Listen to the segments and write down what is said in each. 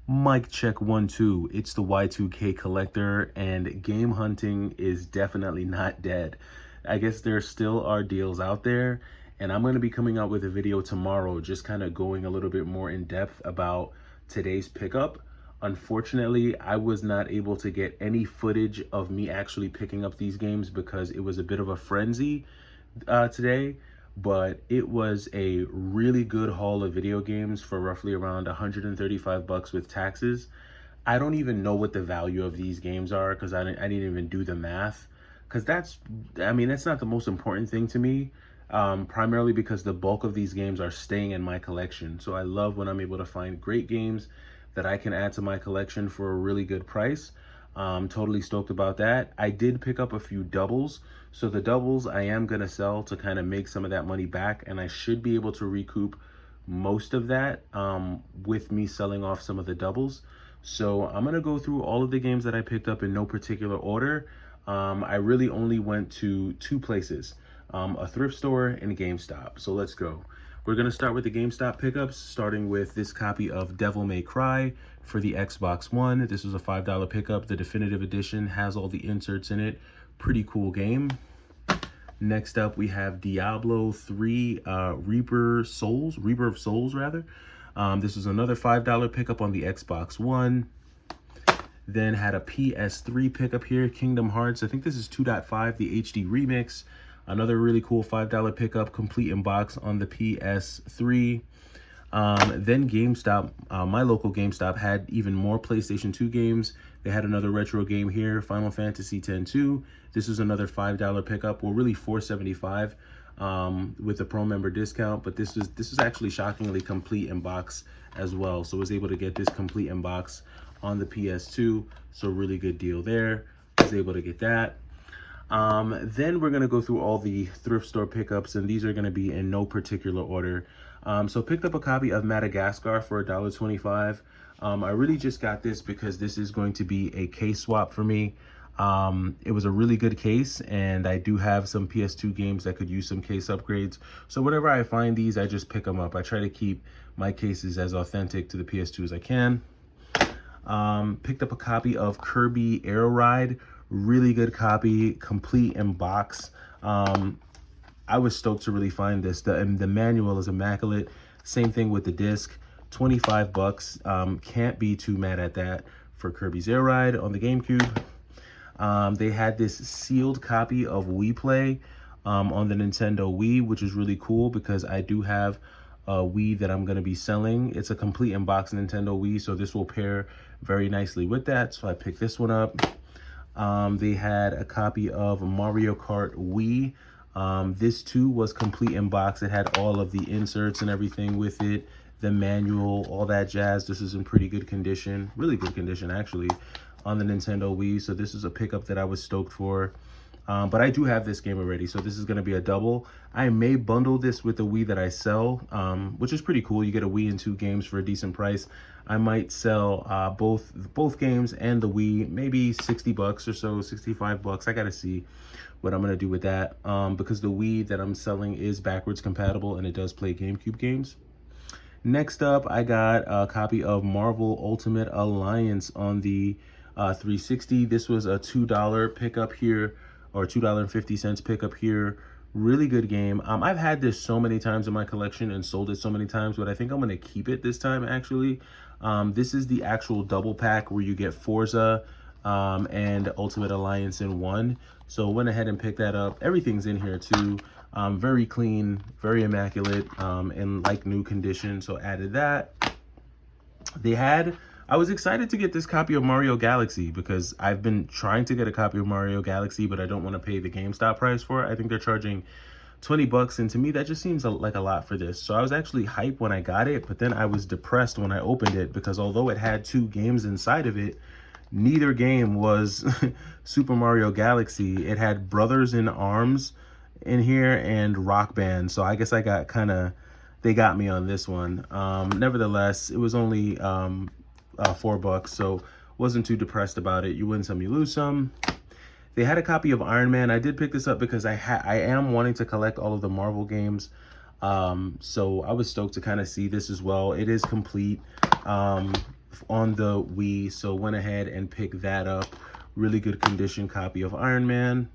Mic check 1 2. It's the Y2K collector, and game hunting is definitely not dead. I guess there still are deals out there, and I'm going to be coming out with a video tomorrow just kind of going a little bit more in depth about today's pickup. Unfortunately, I was not able to get any footage of me actually picking up these games because it was a bit of a frenzy today, but it was a really good haul of video games for roughly around 135 bucks with taxes. I don't even know what the value of these games are because I didn't even do the math, because that's not the most important thing to me, primarily because the bulk of these games are staying in my collection. So I love when I'm able to find great games that I can add to my collection for a really good price. Totally stoked about that. I did pick up a few doubles. So the doubles I am going to sell to kind of make some of that money back, and I should be able to recoup most of that with me selling off some of the doubles. So I'm going to go through all of the games that I picked up in no particular order. I really only went to two places, a thrift store and a GameStop. So let's go. We're going to start with the GameStop pickups, starting with this copy of Devil May Cry for the Xbox One. This was a $5 pickup. The definitive edition has all the inserts in it. Pretty cool game. Next up, we have Diablo 3 Reaper of Souls, rather. This was another $5 pickup on the Xbox One. Then had a PS3 pickup here, Kingdom Hearts. I think this is 2.5, the HD remix. Another really cool $5 pickup, complete in box on the PS3. Then GameStop, my local GameStop, had even more PlayStation 2 games. They had another retro game here, Final Fantasy X-2. This was another $5 pickup, well, really $4.75 with the pro member discount. But this was actually shockingly complete in box as well. So I was able to get this complete in box on the PS2. So really good deal there. I was able to get that. Then we're going to go through all the thrift store pickups, and these are going to be in no particular order. So picked up a copy of Madagascar for $1.25. I really just got this because this is going to be a case swap for me. It was a really good case, and I do have some PS2 games that could use some case upgrades. So whenever I find these, I just pick them up. I try to keep my cases as authentic to the PS2 as I can. Picked up a copy of Kirby Air Ride. Really good copy, complete in box. I was stoked to really find this. The manual is immaculate. Same thing with the disc. 25 bucks. Can't be too mad at that for Kirby's Air Ride on the GameCube. They had this sealed copy of Wii Play on the Nintendo Wii, which is really cool because I do have a Wii that I'm going to be selling. It's a complete in box Nintendo Wii, so this will pair very nicely with that. So I picked this one up. They had a copy of Mario Kart Wii. This too was complete in box. It had all of the inserts and everything with it, the manual, all that jazz. This is in pretty good condition, really good condition actually, on the Nintendo Wii. So this is a pickup that I was stoked for. But I do have this game already, so this is going to be a double. I may bundle this with the Wii that I sell, which is pretty cool. You get a Wii and 2 games for a decent price. I might sell both games and the Wii, maybe 60 bucks or so, 65 bucks. I got to see what I'm going to do with that, because the Wii that I'm selling is backwards compatible and it does play GameCube games. Next up, I got a copy of Marvel Ultimate Alliance on the 360. This was a $2 pickup here, or $2.50 pickup here. Really good game. I've had this so many times in my collection and sold it so many times, but I think I'm going to keep it this time actually. This is the actual double pack where you get Forza and Ultimate Alliance in one. So went ahead and picked that up. Everything's in here too. Very clean, very immaculate, and like new condition. So added that. I was excited to get this copy of Mario Galaxy because I've been trying to get a copy of Mario Galaxy, but I don't want to pay the GameStop price for it. I think they're charging 20 bucks, and to me that just seems like a lot for this. So I was actually hyped when I got it, but then I was depressed when I opened it because although it had 2 games inside of it, neither game was Super Mario Galaxy. It had Brothers in Arms in here and Rock Band. So I guess I got they got me on this one. Nevertheless, it was only $4, so wasn't too depressed about it. You win some, you lose some. They had a copy of Iron Man. I did pick this up because I am wanting to collect all of the Marvel games. So I was stoked to kind of see this as well. It is complete. on the Wii, so went ahead and picked that up. Really good condition copy of Iron Man.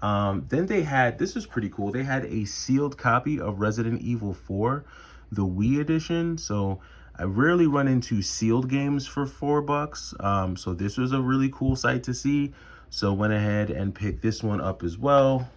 Then they had, this was pretty cool, they had a sealed copy of Resident Evil 4, the Wii edition. So I rarely run into sealed games for $4. So this was a really cool sight to see. So went ahead and picked this one up as well.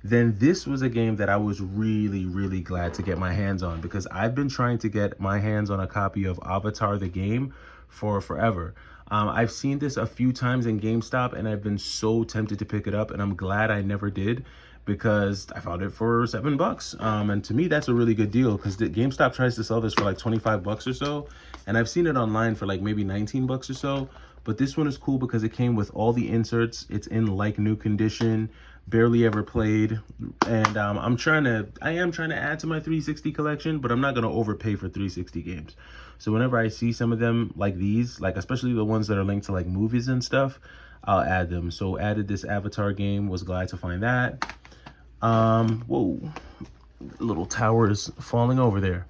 Then this was a game that I was really glad to get my hands on, because I've been trying to get my hands on a copy of Avatar the game for forever. I've seen this a few times in GameStop and I've been so tempted to pick it up, and I'm glad I never did, because I found it for $7. And to me, that's a really good deal, because the GameStop tries to sell this for like 25 bucks or so, and I've seen it online for like maybe 19 bucks or so. But this one is cool because it came with all the inserts. It's in like new condition, barely ever played. And I am trying to add to my 360 collection, but I'm not gonna overpay for 360 games. So whenever I see some of them like these, like especially the ones that are linked to like movies and stuff, I'll add them. So added this Avatar game, was glad to find that. Whoa, little towers falling over there.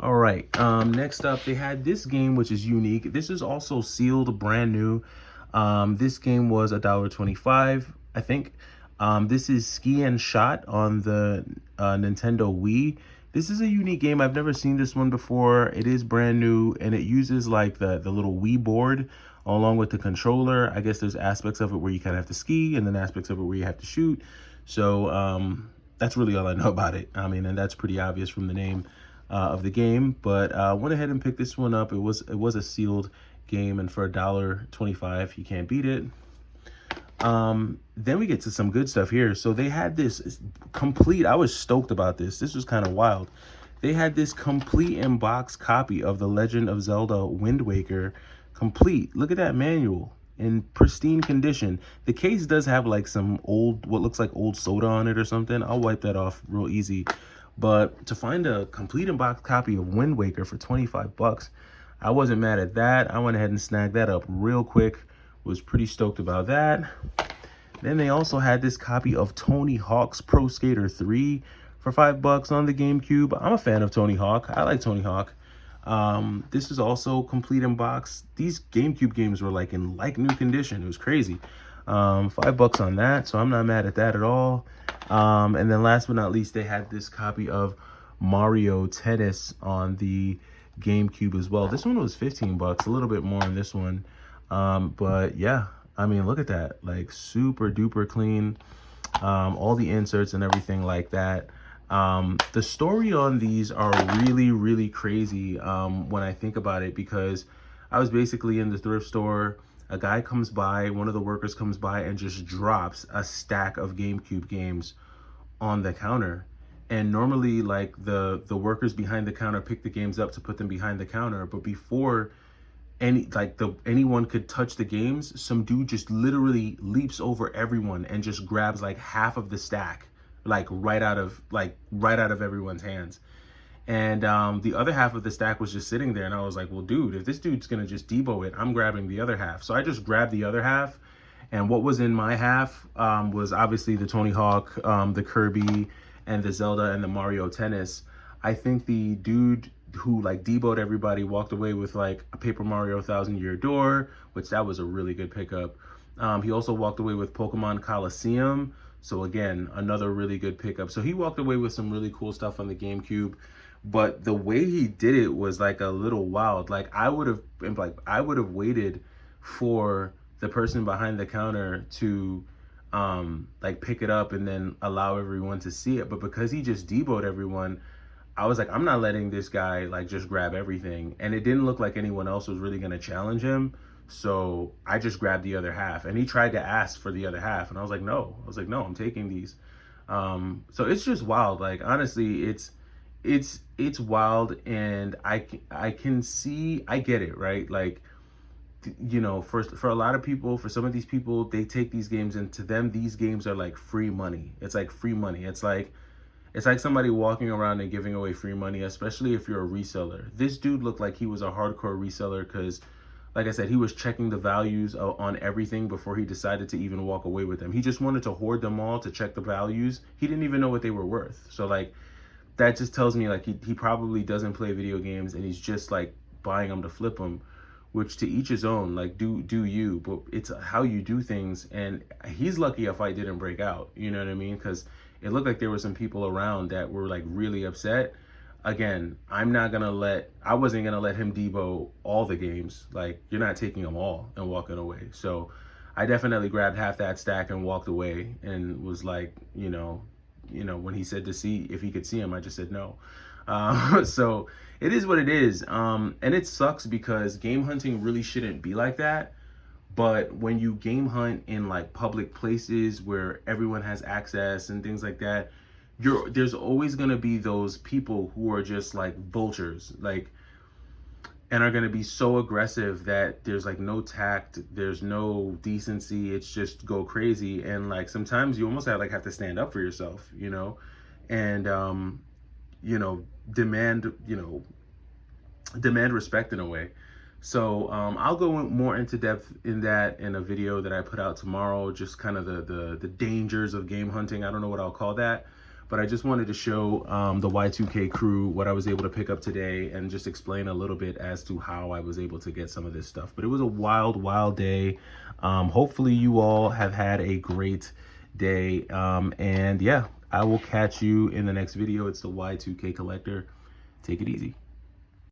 All right, next up, they had this game, which is unique. This is also sealed, brand new. This game was $1.25, I think. This is Ski and Shot on the Nintendo Wii. This is a unique game. I've never seen this one before. It is brand new, and it uses like the little Wii board along with the controller. I guess there's aspects of it where you kind of have to ski, and then aspects of it where you have to shoot. So that's really all I know about it. I mean, and that's pretty obvious from the name of the game, but went ahead and picked this one up. It was a sealed game, and for $1.25, you can't beat it. Then we get to some good stuff here. So they had this complete, I was stoked about this. This was kind of wild. They had this complete in-box copy of The Legend of Zelda Wind Waker, complete. Look at that manual in pristine condition. The case does have like some old, what looks like old soda on it or something. I'll wipe that off real easy. But to find a complete in-box copy of Wind Waker for 25 bucks, I wasn't mad at that. I went ahead and snagged that up real quick. Was pretty stoked about that. Then they also had this copy of Tony Hawk's Pro Skater 3 for $5 on the GameCube. I'm a fan of Tony Hawk. I like Tony Hawk. This is also complete in box. These GameCube games were like in like new condition. It was crazy. $5 on that, so I'm not mad at that at all. And then last but not least, they had this copy of Mario Tennis on the GameCube as well. This one was 15 bucks, a little bit more on this one. But yeah, I mean, look at that, like super duper clean. All the inserts and everything like that. The story on these are really crazy when I think about it, because I was basically in the thrift store. A guy comes by, one of the workers comes by and just drops a stack of GameCube games on the counter. And normally like the workers behind the counter pick the games up to put them behind the counter. But before anyone could touch the games, some dude just literally leaps over everyone and just grabs like half of the stack, like right out of everyone's hands. And the other half of the stack was just sitting there, and I was like, well, dude, if this dude's gonna just debo it, I'm grabbing the other half. So I just grabbed the other half, and what was in my half was obviously the Tony Hawk, the Kirby, and the Zelda and the Mario Tennis. I think the dude who like deboed everybody walked away with like a Paper Mario Thousand Year Door, which that was a really good pickup. He also walked away with Pokemon Coliseum. So again, another really good pickup. So he walked away with some really cool stuff on the GameCube. But the way he did it was like a little wild. Like I would have waited for the person behind the counter to like pick it up and then allow everyone to see it. But because he just deboed everyone, I was like, I'm not letting this guy like just grab everything. And it didn't look like anyone else was really gonna challenge him. So I just grabbed the other half, and he tried to ask for the other half, and I was like, no, I'm taking these. So it's just wild. Like honestly, it's wild, and I can see, I get it, right? Like, you know, for a lot of people, for some of these people, they take these games, and to them these games are like free money. It's like free money. It's like somebody walking around and giving away free money, especially if you're a reseller. This dude looked like he was a hardcore reseller, because like I said, he was checking the values on everything before he decided to even walk away with them. He just wanted to hoard them all to check the values. He didn't even know what they were worth. So like, that just tells me like he probably doesn't play video games, and he's just like buying them to flip them. which to each his own, like do you, but it's how you do things. And he's lucky a fight didn't break out, you know what I mean? Because it looked like there were some people around that were like really upset. Again, I wasn't gonna let him debo all the games. Like, you're not taking them all and walking away. So I definitely grabbed half that stack and walked away, and was like, when he said to see if he could see him, I just said no. So it is what it is. And it sucks because game hunting really shouldn't be like that. But when you game hunt in like public places where everyone has access and things like that, there's always going to be those people who are just like vultures, like, and are going to be so aggressive that there's like no tact, there's no decency. It's just go crazy. And like sometimes you almost have to stand up for yourself, and demand respect in a way. So I'll go more into depth in that in a video that I put out tomorrow, just kind of the dangers of game hunting. I don't know what I'll call that, but I just wanted to show the Y2K crew what I was able to pick up today, and just explain a little bit as to how I was able to get some of this stuff. But it was a wild day. Hopefully you all have had a great day. And yeah, I will catch you in the next video. It's the Y2K Collector. Take it easy.